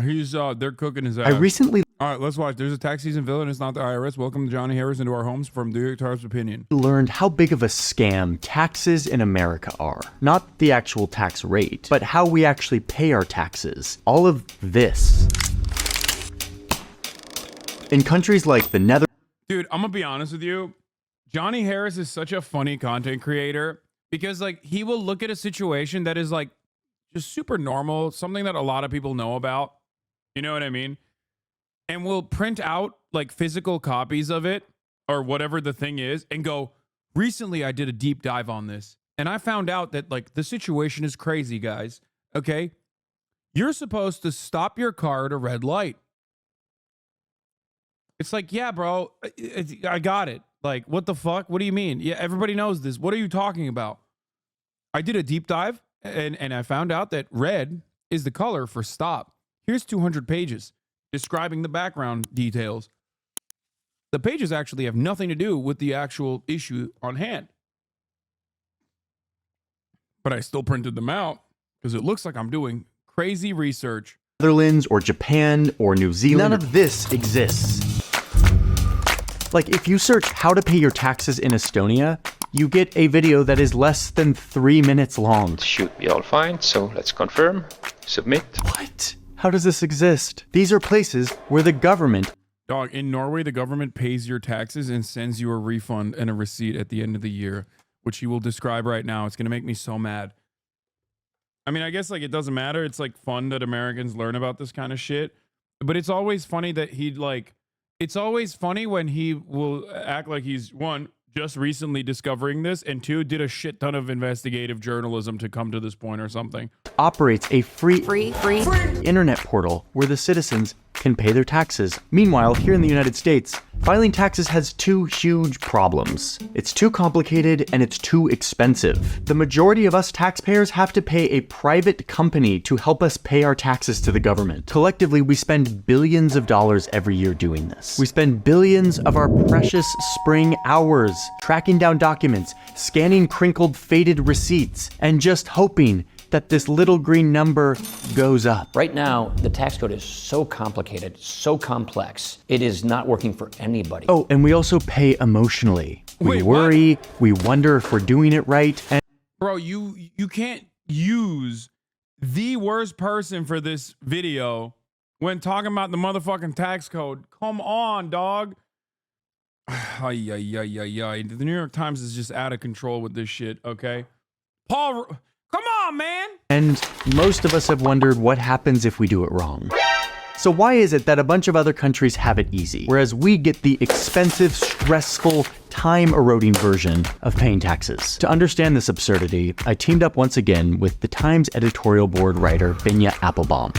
They're cooking his ass. I recently All right, let's watch. There's a tax season villain. It's not the IRS. Welcome to Johnny Harris into our homes from New York Times opinion. learned how big of a scam taxes in America are. Not the actual tax rate, but how we actually pay our taxes. All of this. In countries like the Netherlands, Dude, I'm gonna be honest with you. Johnny Harris is such a funny content creator because like he will look at a situation that is like just super normal, something that a lot of people know about. You know what I mean? And we'll print out like physical copies of it or whatever the thing is and go, recently I did a deep dive on this and I found out that like the situation is crazy, guys. Okay? You're supposed to stop your car at a red light. It's like, yeah, bro, I got it. Like, what the fuck? What do you mean? Yeah, everybody knows this. What are you talking about? I did a deep dive and I found out that red is the color for stop. Here's 200 pages describing the background details. The pages actually have nothing to do with the actual issue on hand. But I still printed them out because it looks like I'm doing crazy research. or Japan or New Zealand, none of this exists. Like if you search how to pay your taxes in Estonia, you get a video that is less than 3 minutes long. It should be all fine, so let's confirm, submit. What? How does this exist? These are places where the government... Dog, in Norway, the government pays your taxes and sends you a refund and a receipt at the end of the year, which he will describe right now. It's going to make me so mad. I mean, I guess like it doesn't matter. It's like fun that Americans learn about this kind of shit. But it's always funny that he'd like... It's always funny when he will act like he's, one, just recently discovering this, and two, did a shit ton of investigative journalism to come to this point or something. Operates a free internet portal where the citizens can pay their taxes. Meanwhile, here in the United States, filing taxes has two huge problems. It's too complicated and it's too expensive. The majority of us taxpayers have to pay a private company to help us pay our taxes to the government. Collectively, we spend billions of dollars every year doing this. We spend billions of our precious spring hours tracking down documents, scanning crinkled, faded receipts, and just hoping that this little green number goes up. Right now, the tax code is so complicated, so complex, it is not working for anybody. Oh, and we also pay emotionally. We Wait, worry, what? we wonder if we're doing it right. And Bro, you can't use the worst person for this video when talking about the motherfucking tax code. Come on, dog. The New York Times is just out of control with this shit, okay? Paul, come on, man. And most of us have wondered what happens if we do it wrong. So why is it that a bunch of other countries have it easy, whereas we get the expensive, stressful, time-eroding version of paying taxes? To understand this absurdity, I teamed up once again with the Times editorial board writer Binya Applebaum.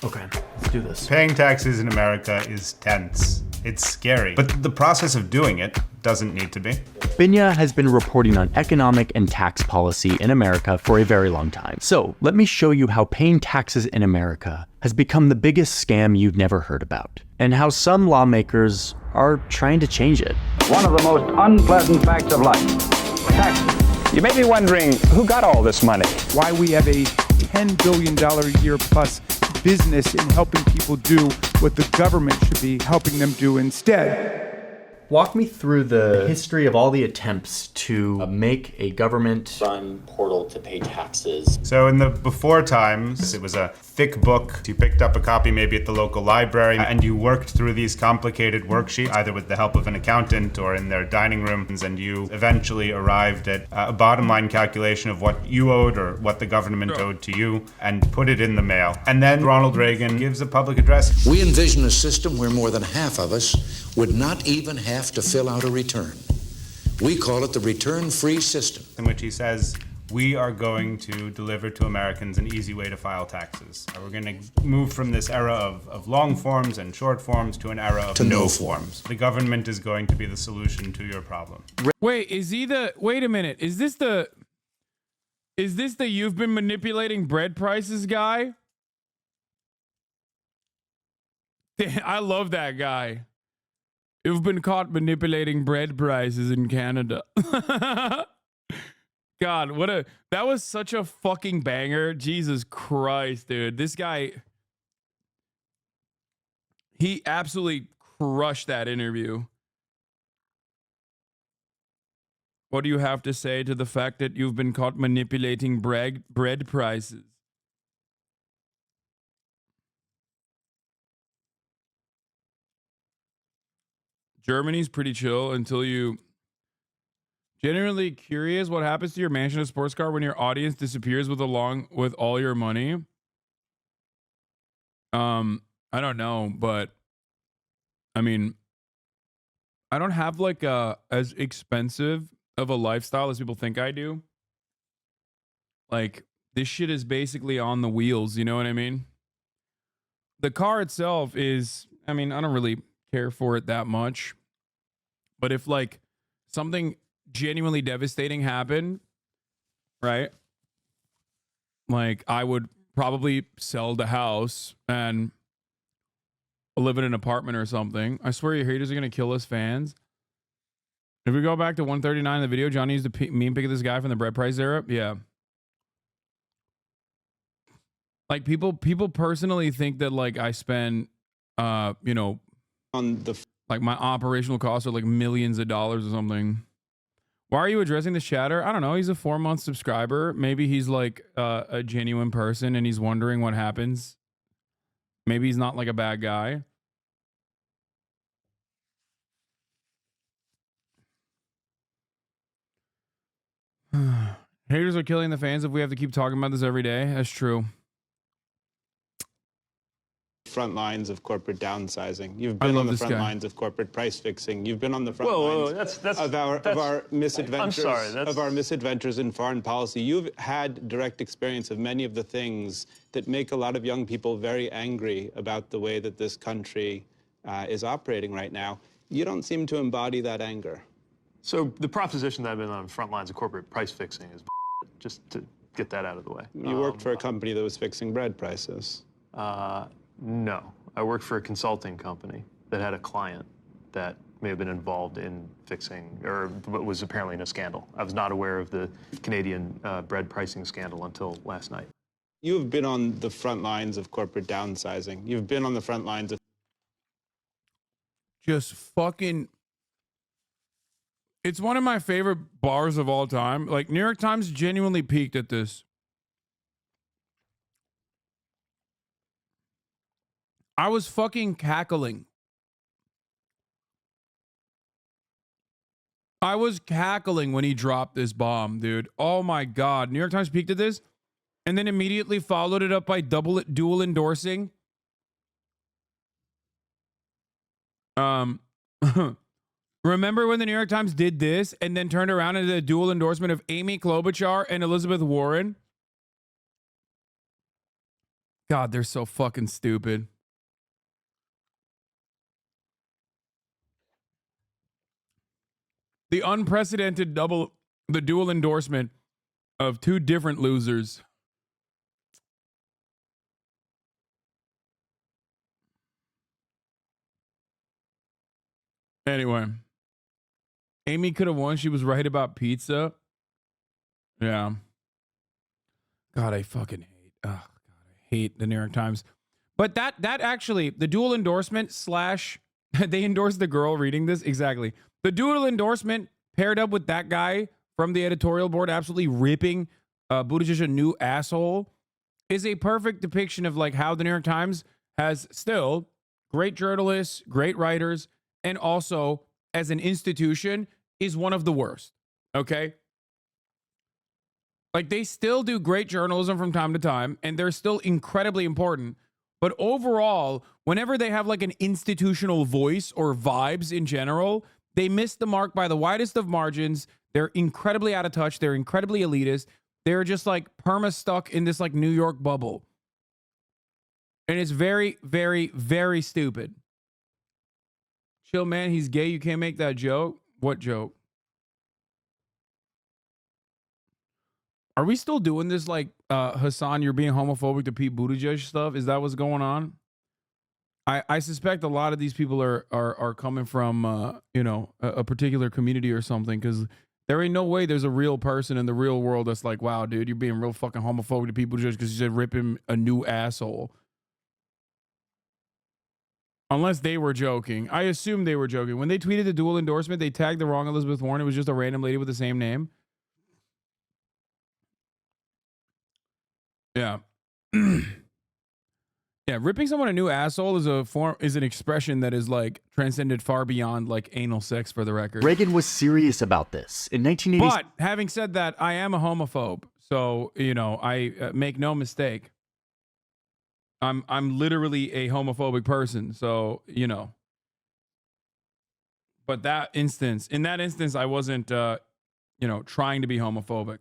Okay, let's do this. Paying taxes in America is tense. It's scary. But the process of doing it doesn't need to be. Binya has been reporting on economic and tax policy in America for a very long time. So let me show you how paying taxes in America has become the biggest scam you've never heard about, and how some lawmakers are trying to change it. One of the most unpleasant facts of life, taxes. You may be wondering who got all this money. Why we have a $10 billion a year plus business in helping people do what the government should be helping them do instead. Walk me through the history of all the attempts to make a government-run portal to pay taxes. So in the before times, it was a thick book. You picked up a copy maybe at the local library, and you worked through these complicated worksheets, either with the help of an accountant or in their dining rooms, and you eventually arrived at a bottom line calculation of what you owed or what the government owed to you, and put it in the mail. And then Ronald Reagan gives a public address. We envision a system where more than half of us would not even have to fill out a return. We call it the return-free system. In which he says, we are going to deliver to Americans an easy way to file taxes. We're going to move from this era of long forms and short forms to an era of no forms. The government is going to be the solution to your problem. Wait, wait a minute. Is this the you've been manipulating bread prices guy? I love that guy. You've been caught manipulating bread prices in Canada. God, that was such a fucking banger. Jesus Christ, dude. This guy, He absolutely crushed that interview. What do you have to say to the fact that you've been caught manipulating bread prices? Germany's pretty chill until you... Genuinely curious what happens to your mansion or sports car when your audience disappears with all your money. I don't know, but I mean, I don't have like as expensive of a lifestyle as people think I do. Like, this shit is basically on the wheels, you know what I mean? The car itself is, I mean, I don't really care for it that much. But if like something genuinely devastating happened, right? Like, I would probably sell the house and live in an apartment or something. I swear your haters are going to kill us fans. If we go back to 139 in the video, Johnny used the meme pick of this guy from the bread price era. Yeah. Like, people personally think that like I spend, you know, on the like my operational costs are like millions of dollars or something. Why are you addressing this chatter? I don't know. He's a 4-month subscriber. Maybe he's like a genuine person and he's wondering what happens. Maybe he's not like a bad guy. Haters are killing the fans if we have to keep talking about this every day. That's true. Front lines of corporate downsizing. You've been on the front lines of corporate price fixing. You've been on the front lines of our misadventures. I'm sorry, of our misadventures in foreign policy. You've had direct experience of many of the things that make a lot of young people very angry about the way that this country is operating right now. You don't seem to embody that anger. So the proposition that I've been on front lines of corporate price fixing is just to get that out of the way. You worked for a company that was fixing bread prices. No, I worked for a consulting company that had a client that may have been involved in fixing, or was apparently in a scandal. I was not aware of the Canadian bread pricing scandal until last night. You have been on the front lines of corporate downsizing. You've been on the front lines of... Just fucking... It's one of my favorite bars of all time. Like, New York Times genuinely peaked at this. I was fucking cackling. I was cackling when he dropped this bomb, dude. Oh my God. New York Times peaked at this and then immediately followed it up by dual endorsing. Remember when the New York Times did this and then turned around and did a dual endorsement of Amy Klobuchar and Elizabeth Warren? God, they're so fucking stupid. The unprecedented dual endorsement of two different losers. Anyway, Amy could have won. She was right about pizza. Yeah. God, I fucking hate. Oh, God, I hate the New York Times. But that actually, the dual endorsement / they endorsed the girl reading this. Exactly. The dual endorsement paired up with that guy from the editorial board absolutely ripping Buttigieg a new asshole is a perfect depiction of like how the New York Times has still great journalists, great writers, and also as an institution is one of the worst. Okay. Like, they still do great journalism from time to time and they're still incredibly important. But overall, whenever they have like an institutional voice or vibes in general, they miss the mark by the widest of margins. They're incredibly out of touch. They're incredibly elitist. They're just like perma stuck in this like New York bubble. And it's very, very, very stupid. Chill, man. He's gay. You can't make that joke. What joke? Are we still doing this like Hasan, you're being homophobic to Pete Buttigieg stuff? Is that what's going on? I suspect a lot of these people are coming from you know, a particular community or something, because there ain't no way there's a real person in the real world that's like, wow, dude, you're being real fucking homophobic to people just because you said rip him a new asshole. Unless they were joking. I assume they were joking. When they tweeted the dual endorsement, they tagged the wrong Elizabeth Warren. It was just a random lady with the same name. Yeah. Yeah, ripping someone a new asshole is an expression that is like transcended far beyond like anal sex, for the record. Reagan was serious about this. In 1980s. But having said that, I am a homophobe. So, you know, I make no mistake. I'm literally a homophobic person. So, you know. But in that instance, I wasn't, you know, trying to be homophobic.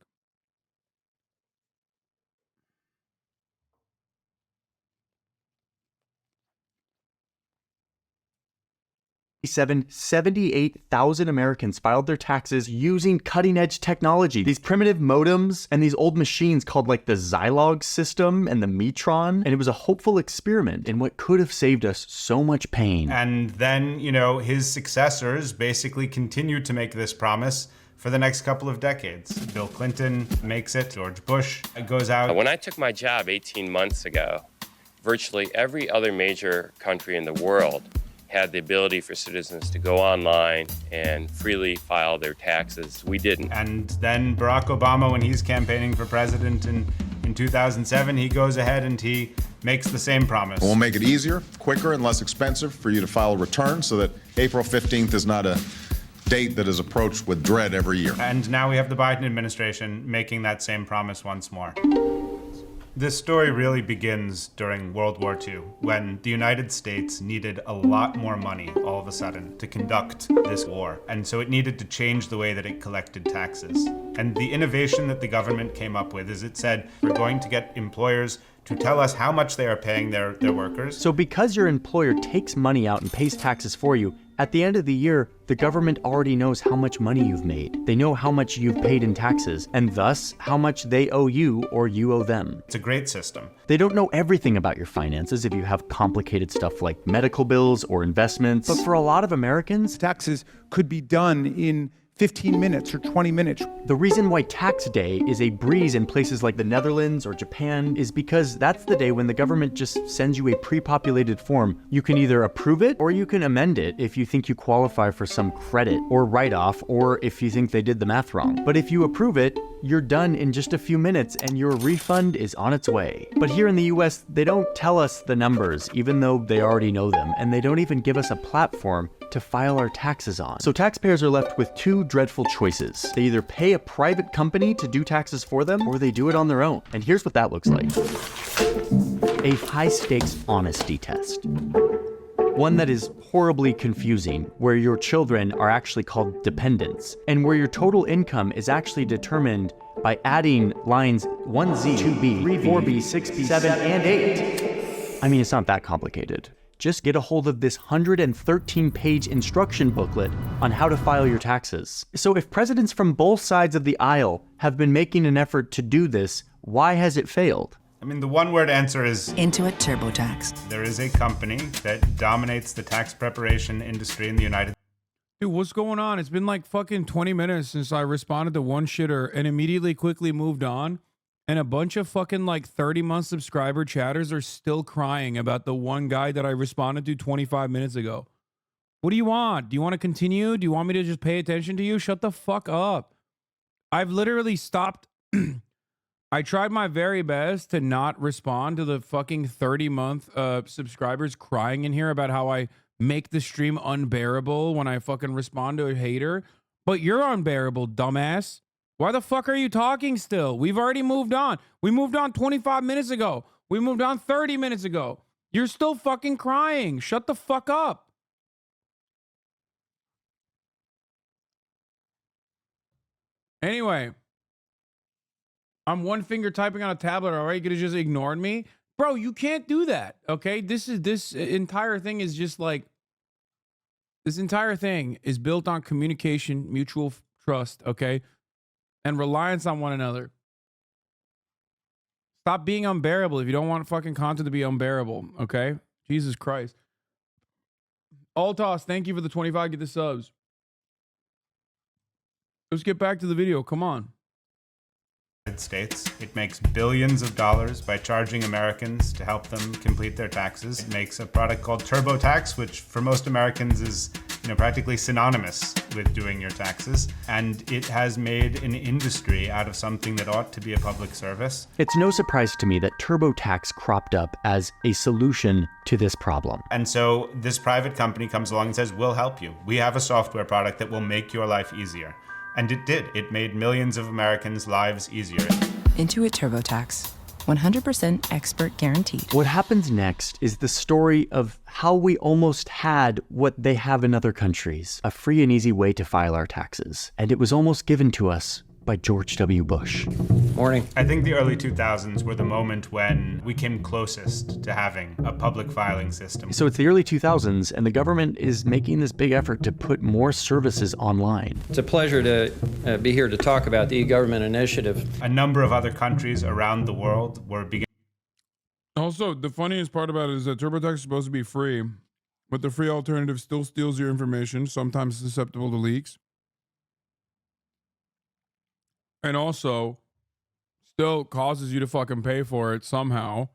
78,000 Americans filed their taxes using cutting-edge technology. These primitive modems and these old machines called like the Zilog system and the Metron, and it was a hopeful experiment in what could have saved us so much pain. And then, you know, his successors basically continued to make this promise for the next couple of decades. Bill Clinton makes it, George Bush goes out. When I took my job 18 months ago, virtually every other major country in the world had the ability for citizens to go online and freely file their taxes. We didn't. And then Barack Obama, when he's campaigning for president in 2007, he goes ahead and he makes the same promise. We'll make it easier, quicker, and less expensive for you to file a return so that April 15th is not a date that is approached with dread every year. And now we have the Biden administration making that same promise once more. This story really begins during World War II, when the United States needed a lot more money all of a sudden to conduct this war. And so it needed to change the way that it collected taxes. And the innovation that the government came up with is it said, we're going to get employers to tell us how much they are paying their workers. So because your employer takes money out and pays taxes for you, at the end of the year, the government already knows how much money you've made. They know how much you've paid in taxes, and thus how much they owe you or you owe them. It's a great system. They don't know everything about your finances if you have complicated stuff like medical bills or investments. But for a lot of Americans, taxes could be done in 15 minutes or 20 minutes. The reason why tax day is a breeze in places like the Netherlands or Japan is because that's the day when the government just sends you a pre-populated form. You can either approve it or you can amend it if you think you qualify for some credit or write-off, or if you think they did the math wrong. But if you approve it, you're done in just a few minutes and your refund is on its way. But here in the US, they don't tell us the numbers, even though they already know them, and they don't even give us a platform to file our taxes on. So taxpayers are left with two dreadful choices. They either pay a private company to do taxes for them, or they do it on their own. And here's what that looks like. A high-stakes honesty test. One that is horribly confusing, where your children are actually called dependents, and where your total income is actually determined by adding lines 1Z, 2B, 3B, 4B, 6B, 7, and 8. I mean, it's not that complicated. Just get a hold of this 113-page instruction booklet on how to file your taxes. So if presidents from both sides of the aisle have been making an effort to do this, why has it failed? I mean, the one-word answer is Intuit TurboTax. There is a company that dominates the tax preparation industry in the United States. Dude, what's going on? It's been like fucking 20 minutes since I responded to one shitter and immediately quickly moved on. And a bunch of fucking like 30-month subscriber chatters are still crying about the one guy that I responded to 25 minutes ago. What do you want? Do you want to continue? Do you want me to just pay attention to you? Shut the fuck up. I've literally stopped. I tried my very best to not respond to the fucking 30-month subscribers crying in here about how I make the stream unbearable when I fucking respond to a hater. But you're unbearable, dumbass. Why the fuck are you talking still? We've already moved on. We moved on 25 minutes ago. We moved on 30 minutes ago. You're still fucking crying. Shut the fuck up. Anyway, I'm one finger typing on a tablet. All right, you could have just ignored me. Bro, you can't do that. Okay, this entire thing is just like, this entire thing is built on communication, mutual trust, okay? And reliance on one another. Stop being unbearable if you don't want fucking content to be unbearable, okay? Jesus Christ. Altos, thank you for the 25. Get the subs. Let's get back to the video. Come on. States. It makes billions of dollars by charging Americans to help them complete their taxes. It makes a product called Turbotax, which for most Americans is, practically synonymous with doing your taxes. And it has made an industry out of something that ought to be a public service. It's no surprise to me that TurboTax cropped up as a solution to this problem. And so this private company comes along and says, we'll help you. We have a software product that will make your life easier. And it did. It made millions of Americans' lives easier. Intuit TurboTax. 100% expert guaranteed. What happens next is the story of how we almost had what they have in other countries, a free and easy way to file our taxes. And it was almost given to us by George W. Bush. Morning. I think the early 2000s were the moment when we came closest to having a public filing system. So it's the early 2000s, and the government is making this big effort to put more services online. It's a pleasure to be here to talk about the e-government initiative. A number of other countries around the world were beginning. Also, the funniest part about it is that TurboTax is supposed to be free, but the free alternative still steals your information, sometimes susceptible to leaks. And also, still causes you to fucking pay for it somehow.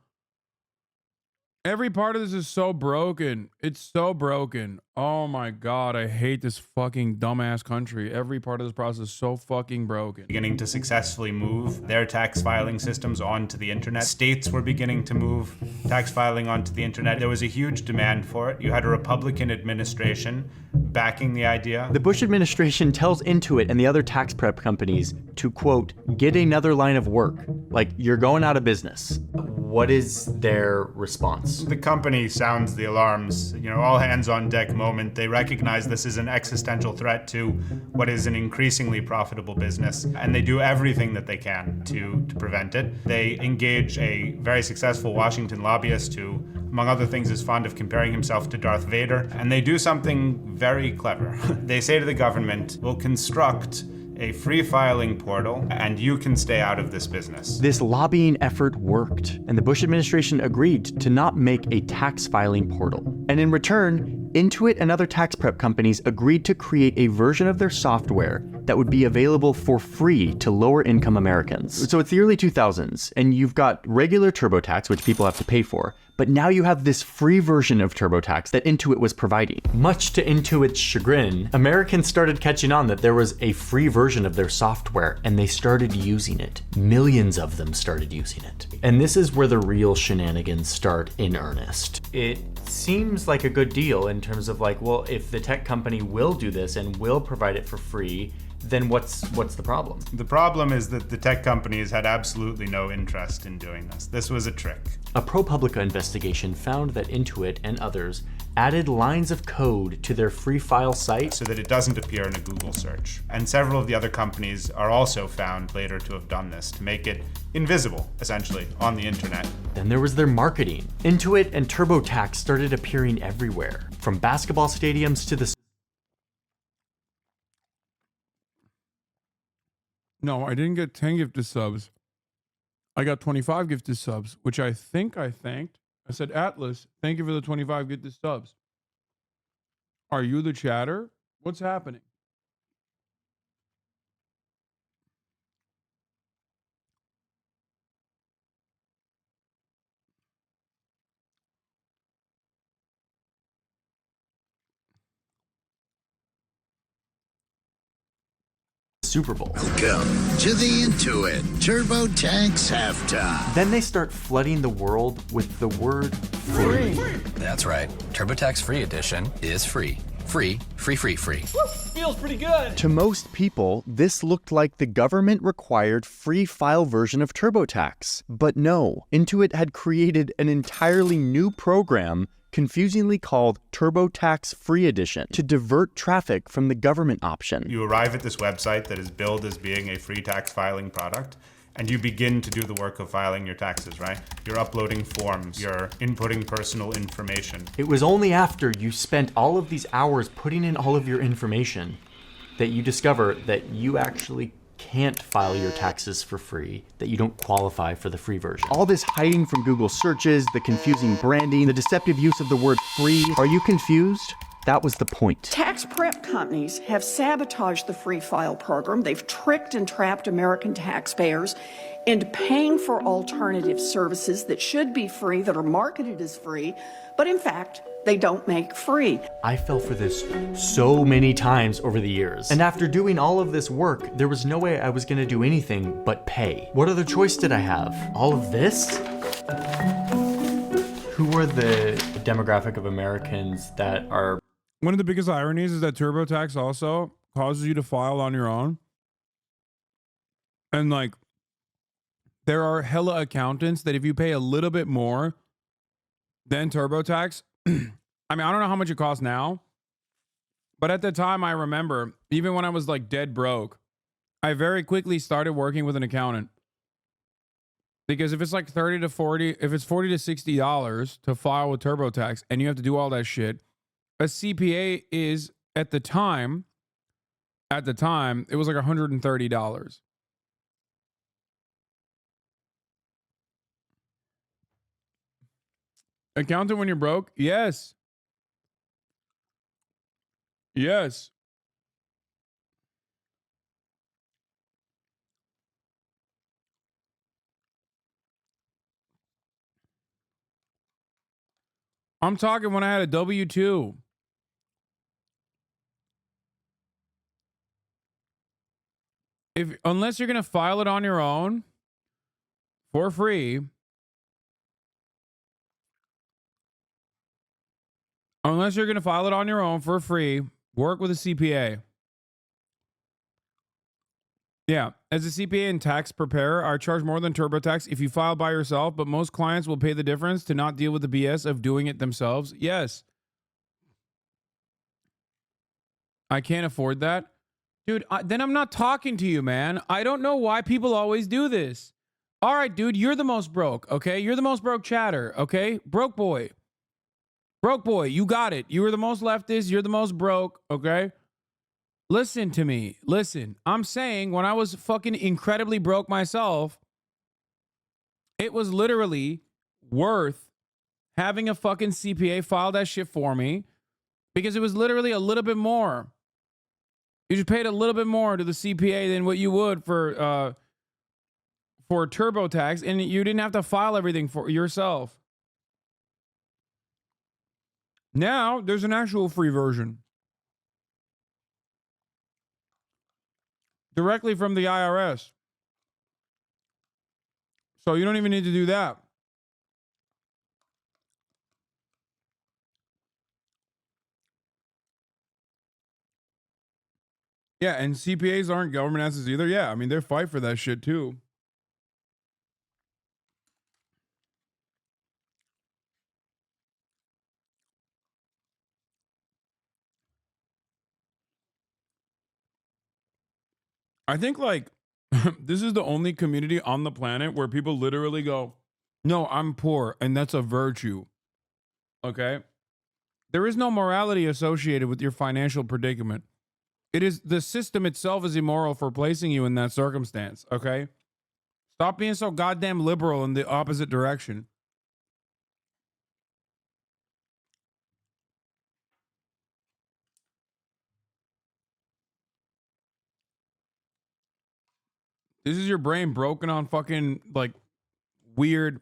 Every part of this is so broken. It's so broken. Oh my God, I hate this fucking dumbass country. Every part of this process is so fucking broken. Beginning to successfully move their tax filing systems onto the internet. States were beginning to move tax filing onto the internet. There was a huge demand for it. You had a Republican administration backing the idea. The Bush administration tells Intuit and the other tax prep companies to, quote, get another line of work. Like, you're going out of business. What is their response? The company sounds the alarms, all hands on deck moment. They recognize this is an existential threat to what is an increasingly profitable business, and they do everything that they can to prevent it. They engage a very successful Washington lobbyist who, among other things, is fond of comparing himself to Darth Vader, and they do something very clever. They say to the government, we'll construct a free filing portal, and you can stay out of this business. This lobbying effort worked, and the Bush administration agreed to not make a tax filing portal. And in return, Intuit and other tax prep companies agreed to create a version of their software that would be available for free to lower income Americans. So it's the early 2000s, and you've got regular TurboTax, which people have to pay for, but now you have this free version of TurboTax that Intuit was providing. Much to Intuit's chagrin, Americans started catching on that there was a free version of their software, and they started using it. Millions of them started using it. And this is where the real shenanigans start in earnest. It seems like a good deal in terms of like, well, if the tech company will do this and will provide it for free, then what's the problem? The problem is that the tech companies had absolutely no interest in doing this. This was a trick. A ProPublica investigation found that Intuit and others added lines of code to their free file site so that it doesn't appear in a Google search. And several of the other companies are also found later to have done this to make it invisible, essentially, on the internet. Then there was their marketing. Intuit and TurboTax started appearing everywhere, from basketball stadiums to the... No, I didn't get 10 gifted subs. I got 25 gifted subs, which I think I thanked. I said, Atlas, thank you for the 25 gifted subs. Are you the chatter? What's happening? Super Bowl. Welcome to the Intuit TurboTax halftime. Then they start flooding the world with the word free. That's right. TurboTax Free Edition is free. Free, free, free, free. Woo, feels pretty good. To most people, this looked like the government-required free file version of TurboTax. But no, Intuit had created an entirely new program confusingly called TurboTax Free Edition to divert traffic from the government option. You arrive at this website that is billed as being a free tax filing product, and you begin to do the work of filing your taxes, right? You're uploading forms, you're inputting personal information. It was only after you spent all of these hours putting in all of your information that you discover that you actually can't file your taxes for free, that you don't qualify for the free version. All this hiding from Google searches, the confusing branding, the deceptive use of the word free. Are you confused? That was the point. Tax prep companies have sabotaged the free file program. They've tricked and trapped American taxpayers into paying for alternative services that should be free, that are marketed as free, but in fact, they don't make free. I fell for this so many times over the years. And after doing all of this work, there was no way I was gonna do anything but pay. What other choice did I have? All of this? Who are the demographic of Americans that are... One of the biggest ironies is that TurboTax also causes you to file on your own. And like, there are hella accountants that if you pay a little bit more than TurboTax, I mean, I don't know how much it costs now, but at the time I remember, even when I was like dead broke, I very quickly started working with an accountant. Because if it's like 30 to 40, if it's 40 to $60 to file with TurboTax and you have to do all that shit, a CPA is at the time, it was like $130. Accountant when you're broke? Yes. Yes. I'm talking when I had a W-2. Unless you're going to file it on your own for free, work with a CPA. Yeah, as a CPA and tax preparer, I charge more than TurboTax if you file by yourself, but most clients will pay the difference to not deal with the BS of doing it themselves. Yes. I can't afford that. Dude, then I'm not talking to you, man. I don't know why people always do this. All right, dude, you're the most broke, okay? You're the most broke chatter, okay? Broke boy. Broke boy, you got it. You were the most leftist. You're the most broke, okay? Listen to me. Listen. I'm saying when I was fucking incredibly broke myself, it was literally worth having a fucking CPA file that shit for me because it was literally a little bit more. You just paid a little bit more to the CPA than what you would for TurboTax, and you didn't have to file everything for yourself. Now, there's an actual free version. Directly from the IRS. So you don't even need to do that. Yeah, and CPAs aren't government assets either. Yeah, I mean, they fight for that shit too. I think like this is the only community on the planet where people literally go, no, I'm poor, and that's a virtue. Okay? There is no morality associated with your financial predicament. It is the system itself is immoral for placing you in that circumstance. Okay? Stop being so goddamn liberal in the opposite direction. This is your brain broken on fucking like weird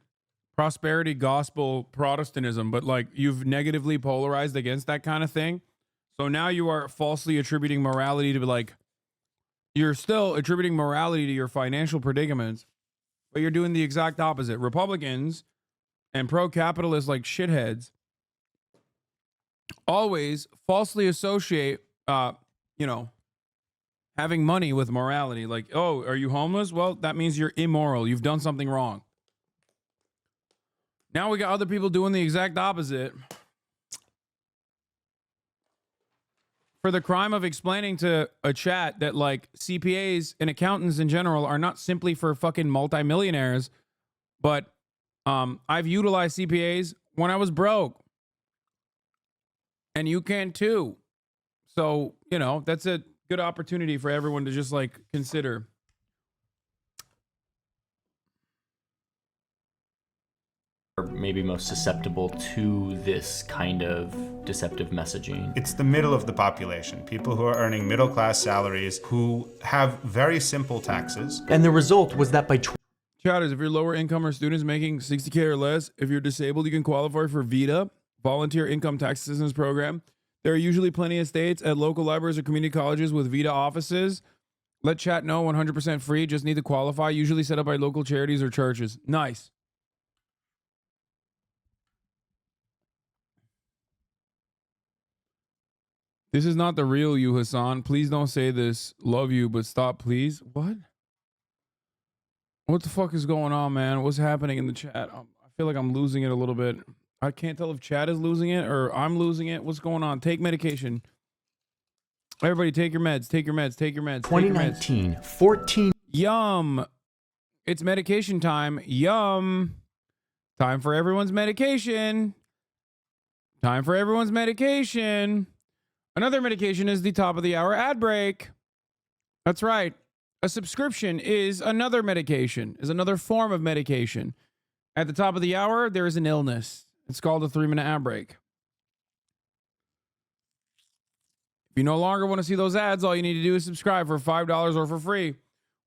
prosperity gospel Protestantism, but like you've negatively polarized against that kind of thing. So now you are falsely attributing morality to like, you're still attributing morality to your financial predicaments, but you're doing the exact opposite. Republicans and pro-capitalists like shitheads always falsely associate, having money with morality. Like, oh, are you homeless? Well, that means you're immoral. You've done something wrong. Now we got other people doing the exact opposite. For the crime of explaining to a chat that like CPAs and accountants in general are not simply for fucking multimillionaires, but I've utilized CPAs when I was broke. And you can too. So, that's a good opportunity for everyone to just like consider. are maybe most susceptible to this kind of deceptive messaging? It's the middle of the population, people who are earning middle-class salaries, who have very simple taxes. And the result was that by Chat is if you're lower income or students making 60K or less, if you're disabled, you can qualify for VITA, Volunteer Income Tax Assistance Program. There are usually plenty of states at local libraries or community colleges with VITA offices. Let chat know, 100% free, just need to qualify, usually set up by local charities or churches. Nice. This is not the real you, Hasan. Please don't say this. Love you, but stop, please. What? What the fuck is going on, man? What's happening in the chat? I feel like I'm losing it a little bit. I can't tell if chat is losing it or I'm losing it. What's going on? Take medication. Everybody take your meds. Take your meds. Take your meds. 2019, 14. Yum. It's medication time. Yum. Time for everyone's medication. Time for everyone's medication. Another medication is the top of the hour ad break. That's right. A subscription is another medication, is another form of medication. At the top of the hour, there is an illness. It's called a 3-minute ad break. If you no longer want to see those ads, all you need to do is subscribe for $5 or for free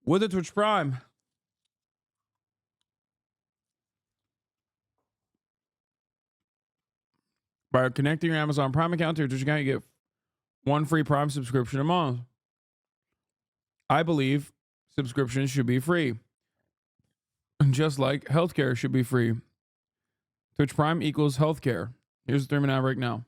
with a Twitch Prime. By connecting your Amazon Prime account to your Twitch account, you get 1 free Prime subscription a month. I believe subscriptions should be free. Just like healthcare should be free. Twitch Prime equals healthcare. Here's the 3-minute ad break now.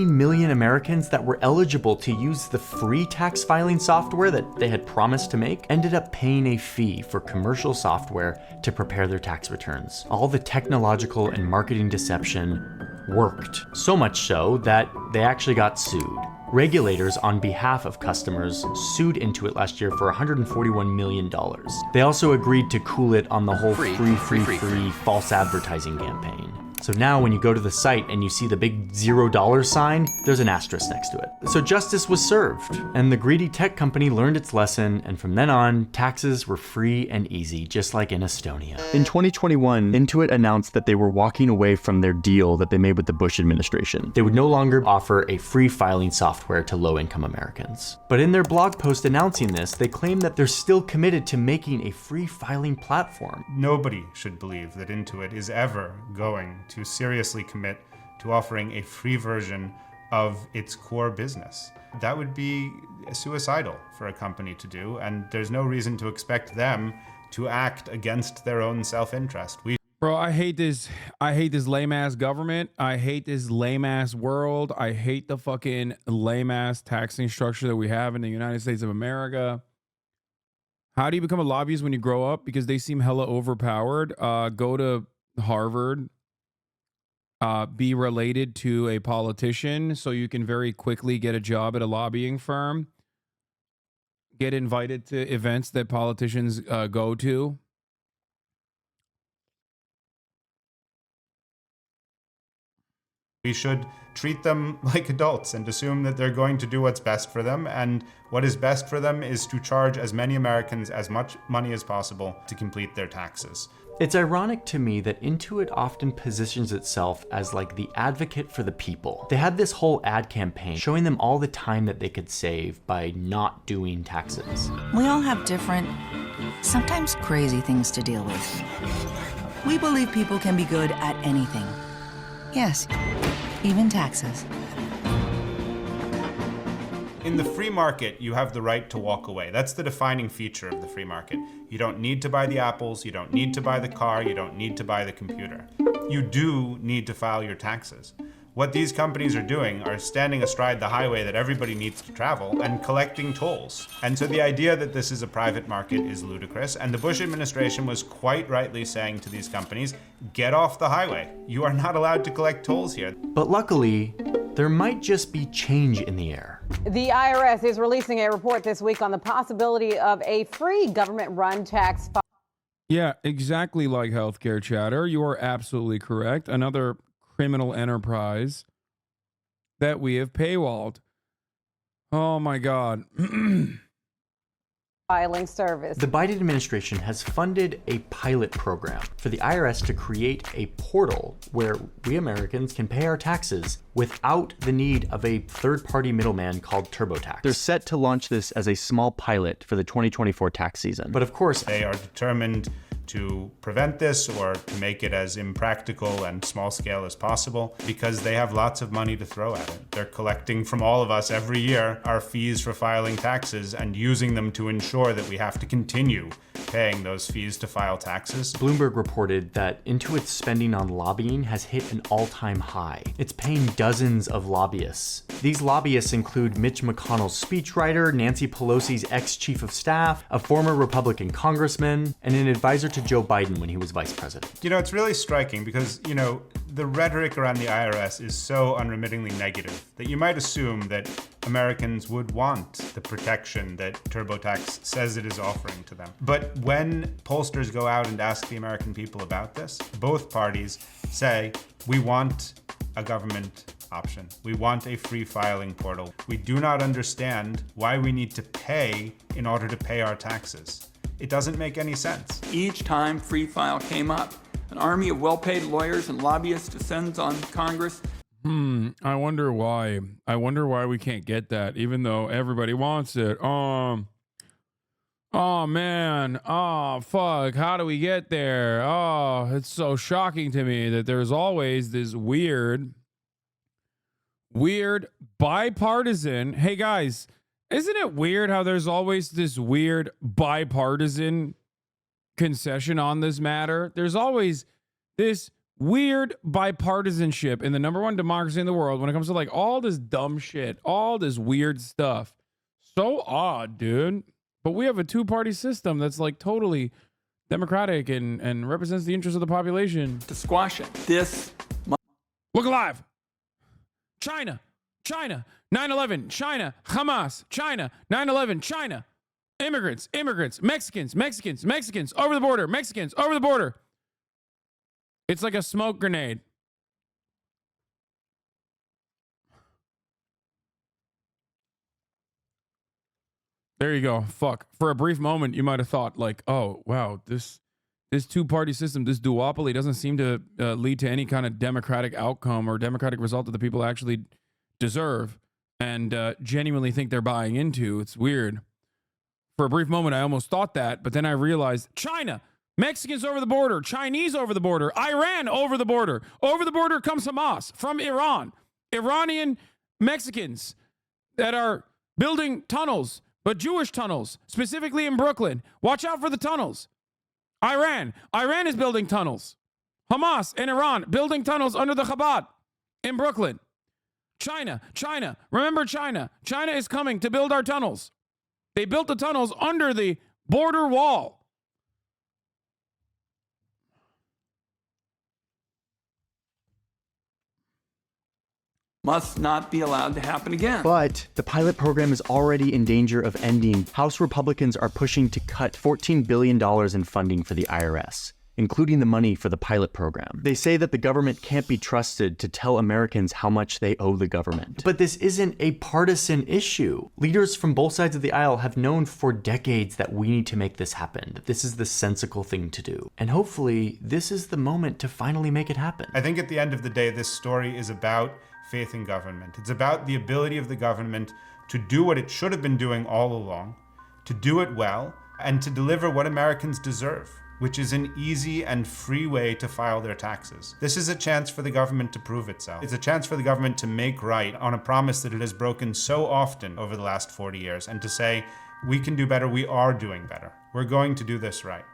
Million Americans that were eligible to use the free tax filing software that they had promised to make ended up paying a fee for commercial software to prepare their tax returns. All the technological and marketing deception worked, so much so that they actually got sued. Regulators on behalf of customers sued Intuit last year for $141 million. They also agreed to cool it on the whole free false advertising campaign. So now when you go to the site and you see the big $0 sign, there's an asterisk next to it. So justice was served, and the greedy tech company learned its lesson, and from then on, taxes were free and easy, just like in Estonia. In 2021, Intuit announced that they were walking away from their deal that they made with the Bush administration. They would no longer offer a free filing software to low-income Americans. But in their blog post announcing this, they claim that they're still committed to making a free filing platform. Nobody should believe that Intuit is ever going to seriously commit to offering a free version of its core business. That would be suicidal for a company to do, and there's no reason to expect them to act against their own self-interest. Bro, I hate this lame ass government. I hate this lame ass world. I hate the fucking lame ass taxing structure that we have in the United States of America. How do you become a lobbyist when you grow up? Because they seem hella overpowered. Go to Harvard. Be related to a politician so you can very quickly get a job at a lobbying firm. Get invited to events that politicians go to. We should treat them like adults and assume that they're going to do what's best for them, and what is best for them is to charge as many Americans as much money as possible to complete their taxes. It's ironic to me that Intuit often positions itself as like the advocate for the people. They had this whole ad campaign showing them all the time that they could save by not doing taxes. We all have different, sometimes crazy things to deal with. We believe people can be good at anything. Yes, even taxes. In the free market, you have the right to walk away. That's the defining feature of the free market. You don't need to buy the apples, you don't need to buy the car, you don't need to buy the computer. You do need to file your taxes. What these companies are doing are standing astride the highway that everybody needs to travel and collecting tolls. And so the idea that this is a private market is ludicrous, and the Bush administration was quite rightly saying to these companies, get off the highway. You are not allowed to collect tolls here. But luckily, there might just be change in the air. The IRS is releasing a report this week on the possibility of a free government-run tax. Yeah, exactly like healthcare chatter. You are absolutely correct. Another criminal enterprise that we have paywalled. Oh my God. Filing service. The Biden administration has funded a pilot program for the IRS to create a portal where we Americans can pay our taxes without the need of a third-party middleman called Turbotax. They're set to launch this as a small pilot for the 2024 tax season. But of course, they are determined to prevent this or to make it as impractical and small scale as possible because they have lots of money to throw at it. They're collecting from all of us every year our fees for filing taxes and using them to ensure that we have to continue paying those fees to file taxes. Bloomberg reported that Intuit's spending on lobbying has hit an all-time high. It's paying dozens of lobbyists. These lobbyists include Mitch McConnell's speechwriter, Nancy Pelosi's ex-chief of staff, a former Republican congressman, and an advisor to Joe Biden when he was vice president. You know, it's really striking because, you know, the rhetoric around the IRS is so unremittingly negative that you might assume that Americans would want the protection that TurboTax says it is offering to them. But when pollsters go out and ask the American people about this, both parties say, we want a government option. We want a free filing portal. We do not understand why we need to pay in order to pay our taxes. It doesn't make any sense. Each time Free File came up, an army of well-paid lawyers and lobbyists descends on Congress. I wonder why. I wonder why we can't get that, even though everybody wants it. Oh man. Oh, fuck. How do we get there? Oh, it's so shocking to me that there's always this weird bipartisan. Hey guys, isn't it weird how there's always this weird bipartisan concession on this matter? There's always this weird bipartisanship in the number one democracy in the world when it comes to like all this dumb shit, all this weird stuff. So odd, dude. But we have a two-party system that's like totally democratic and represents the interests of the population. To squash it. Look alive. China. 9/11, China, Hamas, China, 9/11, China, immigrants, Mexicans, over the border, Mexicans, over the border. It's like a smoke grenade. There you go. Fuck. For a brief moment, you might have thought like, oh, wow, this two-party system, this duopoly doesn't seem to lead to any kind of democratic outcome or democratic result that the people actually deserve and genuinely think they're buying into. It's weird. For a brief moment, I almost thought that, but then I realized China, Mexicans over the border, Chinese over the border, Iran over the border. Over the border comes Hamas from Iran. Iranian Mexicans that are building tunnels, but Jewish tunnels, specifically in Brooklyn. Watch out for the tunnels. Iran is building tunnels. Hamas and Iran building tunnels under the Chabad in Brooklyn. China, remember China. China is coming to build our tunnels. They built the tunnels under the border wall. Must not be allowed to happen again. But the pilot program is already in danger of ending. House Republicans are pushing to cut $14 billion in funding for the IRS, including the money for the pilot program. They say that the government can't be trusted to tell Americans how much they owe the government. But this isn't a partisan issue. Leaders from both sides of the aisle have known for decades that we need to make this happen, that this is the sensible thing to do. And hopefully, this is the moment to finally make it happen. I think at the end of the day, this story is about faith in government. It's about the ability of the government to do what it should have been doing all along, to do it well, and to deliver what Americans deserve, which is an easy and free way to file their taxes. This is a chance for the government to prove itself. It's a chance for the government to make right on a promise that it has broken so often over the last 40 years and to say, we can do better, we are doing better. We're going to do this right.